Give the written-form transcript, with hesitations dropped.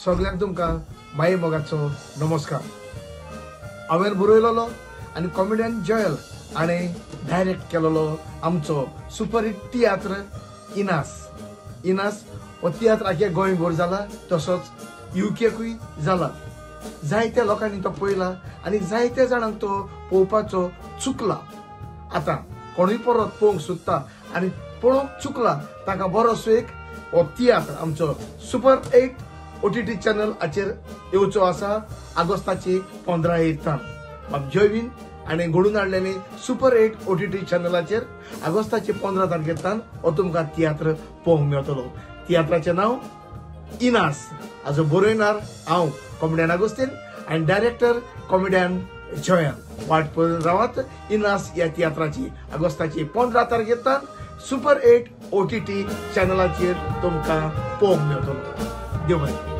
सगळ्यांक तुमकां माये मोगाचो नमस्कार। हांवें बरयलोलो आनी कॉमेडियन जॉयल हाणें डायरेक्ट केलोलो आमचो सुपरहिट तियात्र इनास हो तियात्र आख्या गोंयभर जाला, तसोच युकेकूय जाला। जायत्या लोकांनी तो पळयला आनी जायत्या जाणांक तो पळोवपाचो चुकला। आतां कोणूय परत पळोवंक सोदता आनी पळोवंक चुकला ताका बरोसो एक हो तियात्र आमचो सुपर8 OTT चॅनलाचेर येवचो आसा ऑगस्टाची 15 तारीख। जयवीन आनी घडून हाडलेले सुपर8 OTT चॅनलाचेर ऑगस्टाची 15 तारखेर हो तुमकां तियात्र पळोवंक मेळटलो। तियात्राचें नांव इनास। हाजो बरयणार हांव कॉमेडियन आगोस्तीन आनी डायरेक्टर कॉमेडियन जॉयल। वाट पळोवन रावात इनास ह्या तियात्राची ऑगस्टाची 15 तारखेर सुपर8 OTT चॅनलाचेर तुमकां पळोवंक मेळटलो। देव बरें।